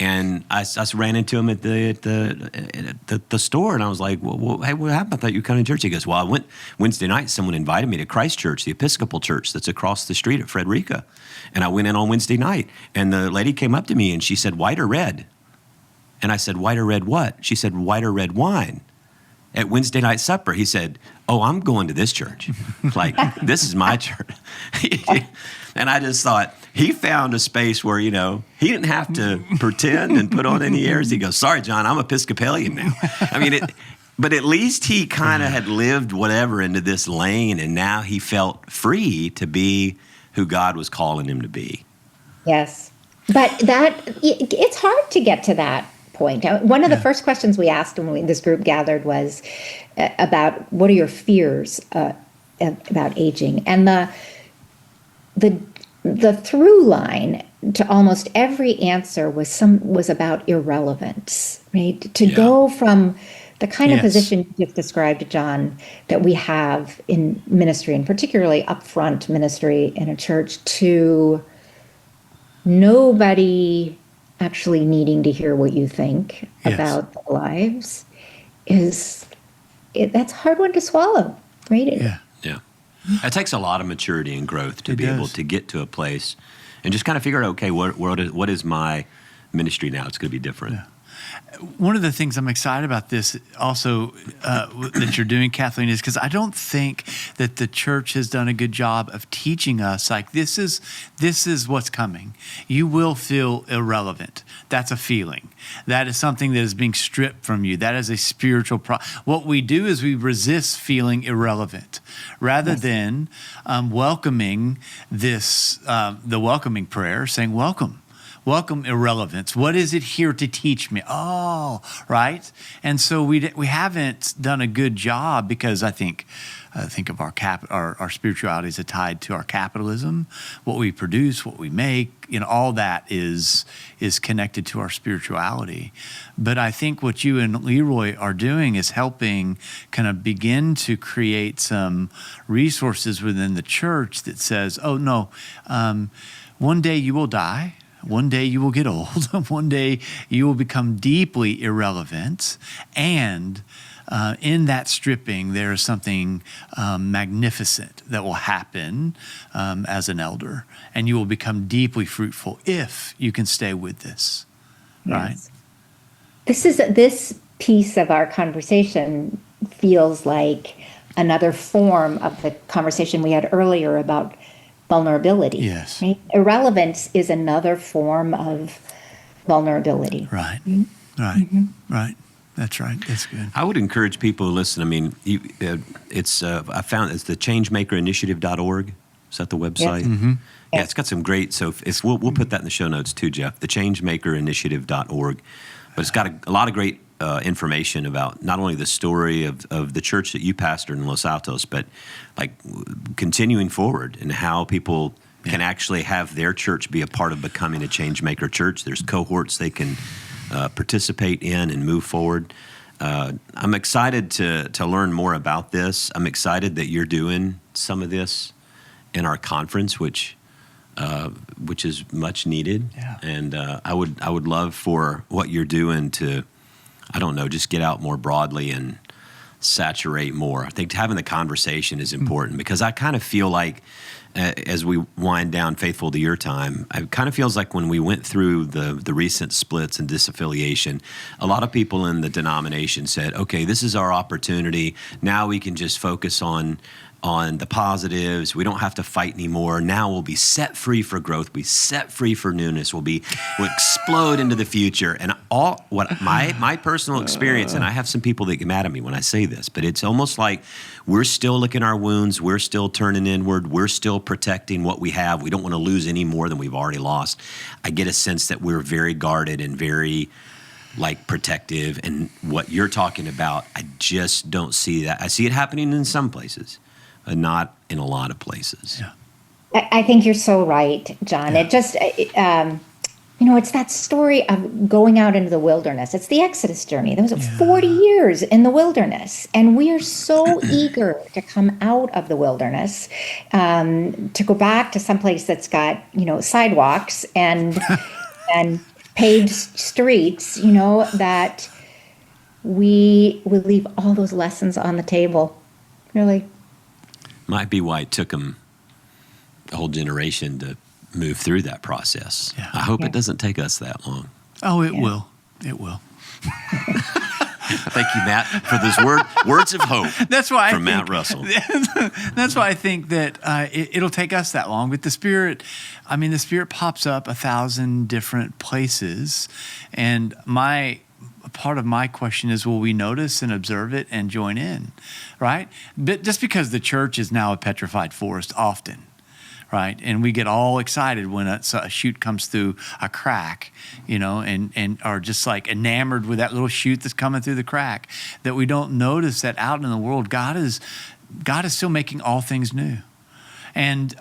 And I ran into him at the store, and I was like, well, hey, what happened? I thought you were coming to church. He goes, well, I went Wednesday night. Someone invited me to Christ Church, the Episcopal Church that's across the street at Frederica. And I went in on Wednesday night, and the lady came up to me, and she said, white or red? And I said, white or red what? She said, white or red wine. At Wednesday night supper, he said, oh, I'm going to this church. Like, this is my church. And I just thought, he found a space where, you know, he didn't have to pretend and put on any airs. He goes, sorry, John, I'm Episcopalian now. I mean, but at least he kind of had lived whatever into this lane, and now he felt free to be who God was calling him to be. Yes. But it's hard to get to that point. One of the first questions we asked when this group gathered was about what are your fears about aging, and the through line to almost every answer was about irrelevance, right? To go from the kind of position you just described, John, that we have in ministry, and particularly upfront ministry in a church, to nobody actually needing to hear what you think about their lives, that's a hard one to swallow, right? Yeah. It takes a lot of maturity and growth to be able to get to a place and just kind of figure out, okay, what is my ministry now? It's going to be different. Yeah. One of the things I'm excited about this also that you're doing, Kathleen, is because I don't think that the church has done a good job of teaching us, like, this is what's coming. You will feel irrelevant. That's a feeling. That is something that is being stripped from you. That is a spiritual What we do is we resist feeling irrelevant rather than welcoming this, the welcoming prayer, saying, welcome. Welcome irrelevance. What is it here to teach me? Oh, right. And so we haven't done a good job, because I think of our spirituality is tied to our capitalism, what we produce, what we make. You know, all that is connected to our spirituality. But I think what you and Leroy are doing is helping kind of begin to create some resources within the church that says, oh no, one day you will die. One day you will get old. One day you will become deeply irrelevant. And in that stripping, there is something magnificent that will happen as an elder. And you will become deeply fruitful if you can stay with this. Yes. Right? This piece of our conversation feels like another form of the conversation we had earlier about vulnerability. Yes. Right? Irrelevance is another form of vulnerability. Right. Mm-hmm. Right. Mm-hmm. Right. That's right. That's good. I would encourage people to listen. I mean, I found it's the Changemaker Initiative.org. Is that the website? Yes. Mm-hmm. Yeah, it's got some great. So we'll put that in the show notes too, Jeff. The Changemaker Initiative.org. But it's got a lot of great information about not only the story of the church that you pastored in Los Altos, but like continuing forward and how people can actually have their church be a part of becoming a Changemaker church. There's cohorts they can participate in and move forward. I'm excited to learn more about this. I'm excited that you're doing some of this in our conference, which is much needed. Yeah. And I would love for what you're doing to, I don't know, just get out more broadly and saturate more. I think having the conversation is important because I kind of feel like as we wind down Faithful to Your Time, it kind of feels like when we went through the recent splits and disaffiliation, a lot of people in the denomination said, okay, this is our opportunity. Now we can just focus on on the positives. We don't have to fight anymore. Now we'll be set free for growth. We'll be set free for newness. We'll explode into the future. And all what my personal experience, and I have some people that get mad at me when I say this, but it's almost like we're still licking our wounds. We're still turning inward. We're still protecting what we have. We don't want to lose any more than we've already lost. I get a sense that we're very guarded and very protective. And what you're talking about, I just don't see that. I see it happening in some places, but not in a lot of places. Yeah. I think you're so right, John. Yeah. It just, it's that story of going out into the wilderness. It's the Exodus journey. There was 40 years in the wilderness, and we are so eager to come out of the wilderness, to go back to someplace that's got, sidewalks and paved streets, that we will leave all those lessons on the table, really. Might be why it took them a whole generation to move through that process. Yeah. I hope it doesn't take us that long. Oh, it will. It will. Thank you, Matt, for those words of hope. That's why from Matt Russell. That's why I think that it'll take us that long. But the Spirit pops up 1,000 different places, and part of my question is, will we notice and observe it and join in, right? But just because the church is now a petrified forest often, right? And we get all excited when a shoot comes through a crack, and are just enamored with that little shoot that's coming through the crack, that we don't notice that out in the world, God is still making all things new. And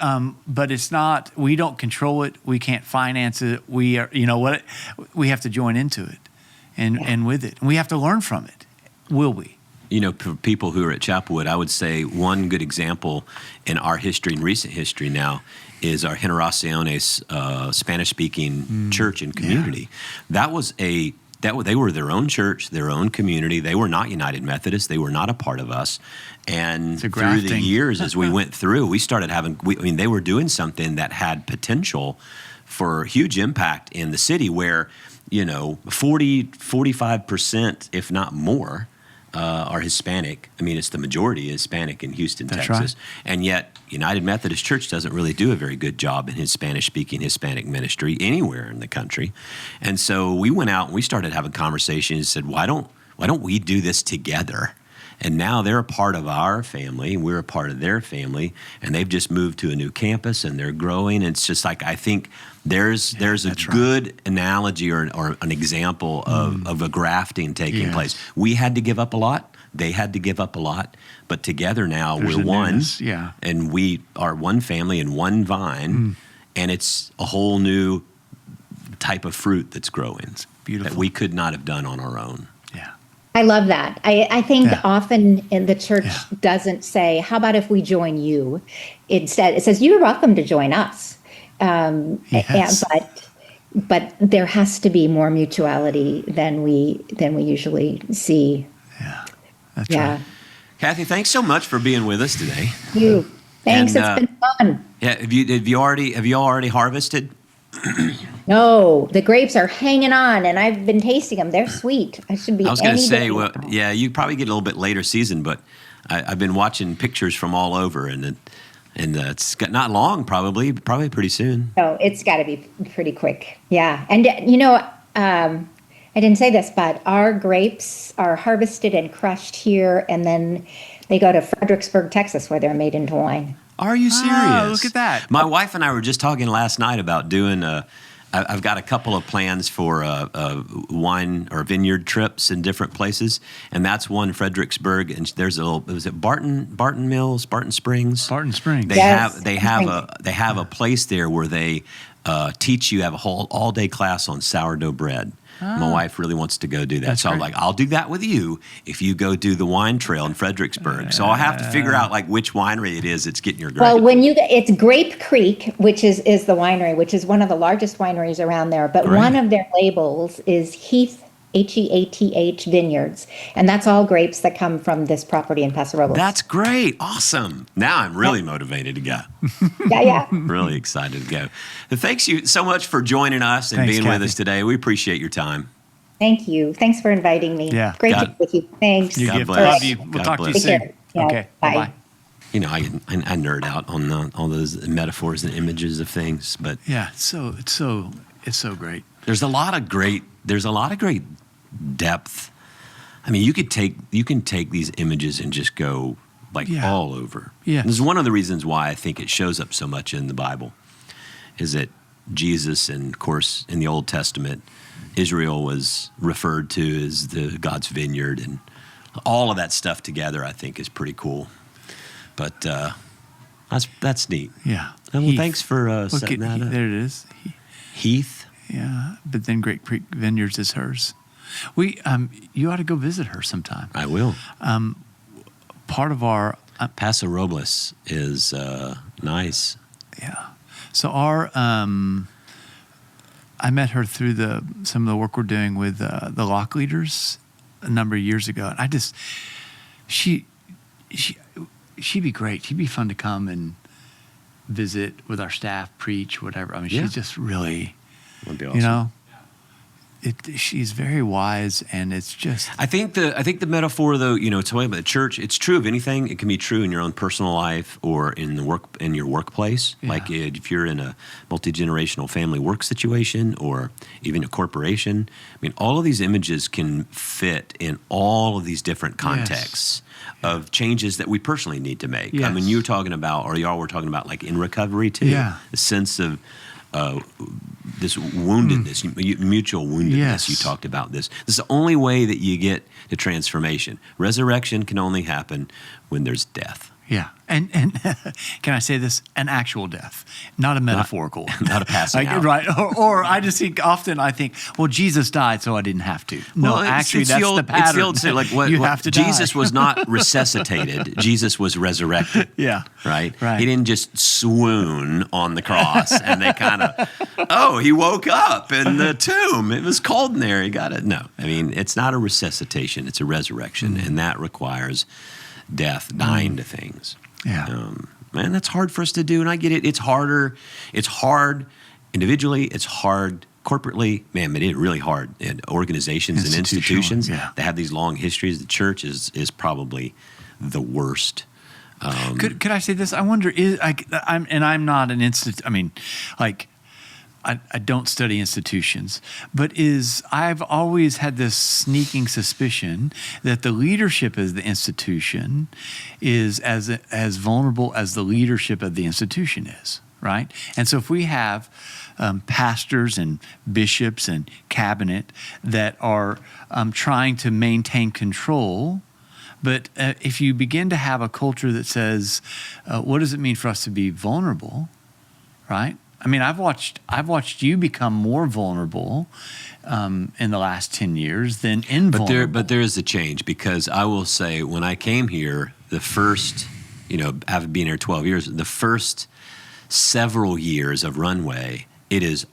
but it's not, we don't control it, we can't finance it, we have to join into it. And with it. And we have to learn from it. Will we? For people who are at Chapelwood, I would say one good example in our history, in recent history now, is our Generaciones Spanish-speaking church and community. They were their own church, their own community. They were not United Methodist. They were not a part of us. And through the years, as we went through, we started they were doing something that had potential for huge impact in the city where 45%, if not more, are Hispanic. It's the majority Hispanic in Houston, That's Texas. Right. And yet, United Methodist Church doesn't really do a very good job in his Spanish-speaking Hispanic ministry anywhere in the country. And so we went out and we started having conversations and said, why don't we do this together? And now they're a part of our family, we're a part of their family, and they've just moved to a new campus and they're growing. It's just I think there's a good analogy or an example of a grafting taking place. We had to give up a lot. They had to give up a lot. But together now we're one. And we are one family and one vine. And it's a whole new type of fruit that's growing. It's beautiful. That we could not have done on our own. Yeah. I love that. I think often in the church doesn't say, how about if we join you? Instead, it says, you're welcome to join us. But there has to be more mutuality than we usually see. Yeah, that's right. Kathi, thanks so much for being with us today. You. Thanks. It's been fun. Yeah. Have you already harvested? No, the grapes are hanging on, and I've been tasting them. They're sweet. I should be. I was going to say, you probably get a little bit later season, but I've been watching pictures from all over, and it's not long, probably pretty soon. No, it's got to be pretty quick. Yeah, and I didn't say this, but our grapes are harvested and crushed here, and then they go to Fredericksburg, Texas, where they're made into wine. Are you serious? Oh, look at that. My wife and I were just talking last night about doing I've got a couple of plans for wine or vineyard trips in different places, and that's one, Fredericksburg, and there's was it Barton Mills, Barton Springs? Barton Springs. They have a place there where they teach you, have a whole all-day class on sourdough bread. My wife really wants to go do that. So I'm like, I'll do that with you if you go do the wine trail in Fredericksburg. So I'll have to figure out which winery it is that's getting your grape. Well, it's Grape Creek, which is the winery, which is one of the largest wineries around there. But one of their labels is Heath, Heath Vineyards. And that's all grapes that come from this property in Paso Robles. That's great. Awesome. Now I'm really motivated to go. Yeah. Really excited to go. Thanks you so much for joining us and being with us today. We appreciate your time. Thank you. Thanks for inviting me. Yeah. Great to be with you. Thanks. God bless. Love you. We'll God talk to you bless. soon. Take care. Yeah. Okay. Bye. Bye-bye. you know, I nerd out on all those metaphors and images of things, but Yeah, it's so great. there's a lot of great depth. I mean, you can take these images and just go like all over. Yeah. This is one of the reasons why I think it shows up so much in the Bible, is that Jesus, and of course in the Old Testament, Israel was referred to as the God's vineyard, and all of that stuff together I think is pretty cool. But that's neat. Yeah. Well, thanks for setting that up. There it is. Heath. Yeah, but then Great Creek Vineyards is hers. You ought to go visit her sometime. I will. Part of our Paso Robles is nice. Yeah. So I met her through some of the work we're doing with the lock leaders a number of years ago. And she'd be great. She'd be fun to come and visit with our staff, preach, whatever. I mean, she's just really, That'd be awesome. you know, she's very wise, and it's just. I think the metaphor, though, you know, talking about the church, it's true of anything. It can be true in your own personal life or in your workplace. Yeah. Like if you're in a multi-generational family work situation or even a corporation. I mean, all of these images can fit in all of these different contexts of changes that we personally need to make. Yes. I mean, you were talking about, or y'all were talking about, like in recovery too. Yeah. The sense of this woundedness, mutual woundedness. Yes. You talked about this. This is the only way that you get to transformation. Resurrection can only happen when there's death. Yeah. And can I say this? An actual death, not a metaphorical. Not a passing out. Right. Or I just think, well, Jesus died, so I didn't have to. No, Well, actually, that's the pattern. It's the old saying, like you have to die. Jesus was not resuscitated. Jesus was resurrected. Yeah. Right? Right. He didn't just swoon on the cross and they kind of, he woke up in the tomb. It was cold in there. He got it. No. I mean, it's not a resuscitation. It's a resurrection. And that requires death, dying to things. Yeah. Man, that's hard for us to do. And I get it. It's harder. It's hard individually. It's hard corporately. Man, it is really hard in organizations and institutions that have these long histories. The church is probably the worst. Could I say this? I wonder, I'm not an I mean, like, I don't study institutions, but I've always had this sneaking suspicion that the leadership of the institution is as vulnerable as the leadership of the institution is, right? And so if we have pastors and bishops and cabinet that are trying to maintain control, but if you begin to have a culture that says, what does it mean for us to be vulnerable, right? I mean, I've watched you become more vulnerable in the last 10 years than invulnerable. But there is a change, because I will say, when I came here, the first, after being here 12 years, the first several years of Runway, it is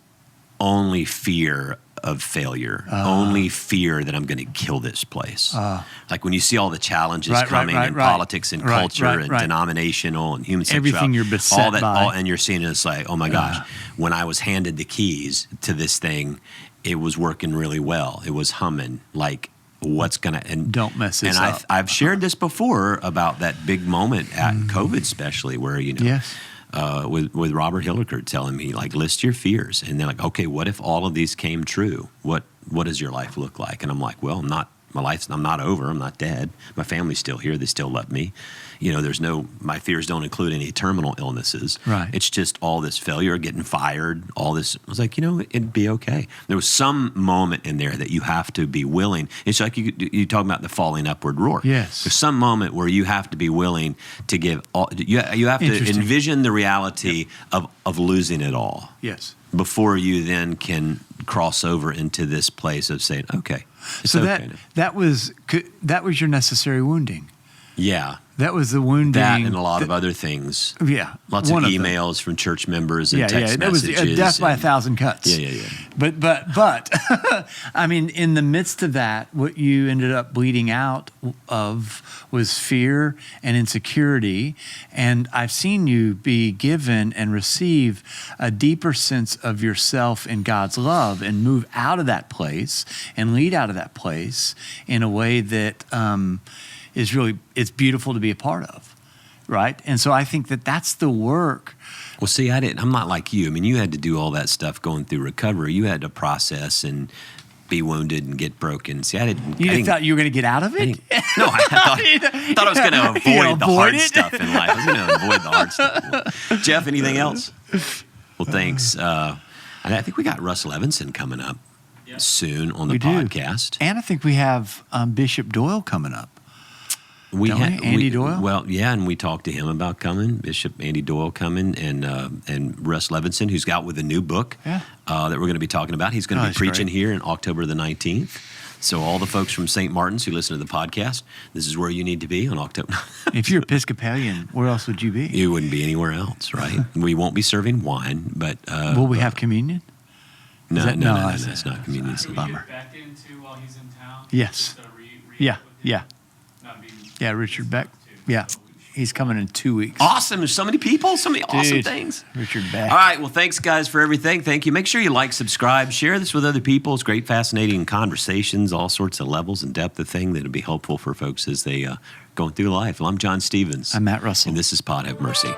only fear of failure, only fear that I'm going to kill this place. Like when you see all the challenges coming in politics and culture and denominational and human sexuality, everything you're beset by. and you're seeing it's like, oh my gosh, when I was handed the keys to this thing, it was working really well. It was humming. Like, what's going to... Don't mess this up. And I've shared this before about that big moment at COVID especially, where, Yes. With Robert Hilliker telling me, like, list your fears. And they're like, okay, what if all of these came true? What does your life look like? And I'm like, well, I'm not over. I'm not dead. My family's still here. They still love me. My fears don't include any terminal illnesses. Right. It's just all this failure, getting fired, all this. I was like, it'd be okay. There was some moment in there that you have to be willing. It's like you talk about the falling upward roar. Yes. There's some moment where you have to be willing to give all. You have to envision the reality of losing it all. Yes. Before you then can cross over into this place of saying, okay, it's so okay. that was your necessary wounding. Yeah. That was the wounding. That and a lot of other things. Yeah. Lots of emails from church members and text messages. That was death by 1,000 cuts. Yeah. But I mean, in the midst of that, what you ended up bleeding out of was fear and insecurity. And I've seen you be given and receive a deeper sense of yourself in God's love and move out of that place and lead out of that place in a way that it's beautiful to be a part of. right? And so I think that that's the work. Well, see, I'm not like you. I mean, you had to do all that stuff going through recovery. You had to process and be wounded and get broken. See, I didn't. Thought you were going to get out of it? No, I thought I was going to avoid the hard stuff in life. I was going to avoid the hard stuff. Jeff, anything else? Well, thanks. I think we got Russ Levinson coming up soon on the podcast. And I think we have Bishop Doyle coming up. Andy Doyle? Well, yeah, and we talked to him about coming, Bishop Andy Doyle coming, and Russ Levinson, who's out with a new book that we're going to be talking about. He's going to be preaching here in October the 19th. So all the folks from St. Martin's who listen to the podcast, this is where you need to be on October. If you're Episcopalian, where else would you be? You wouldn't be anywhere else, right? We won't be serving wine, but... will we have communion? No, it's not communion. Can we get back into while he's in town? Yes. Yeah, Richard Beck. Yeah, he's coming in 2 weeks. Awesome. There's so many people, so many awesome things. Richard Beck. All right. Well, thanks, guys, for everything. Thank you. Make sure you like, subscribe, share this with other people. It's great, fascinating conversations, all sorts of levels and depth of thing that'll be helpful for folks as they going through life. Well, I'm John Stevens. I'm Matt Russell. And this is Pod Have Mercy.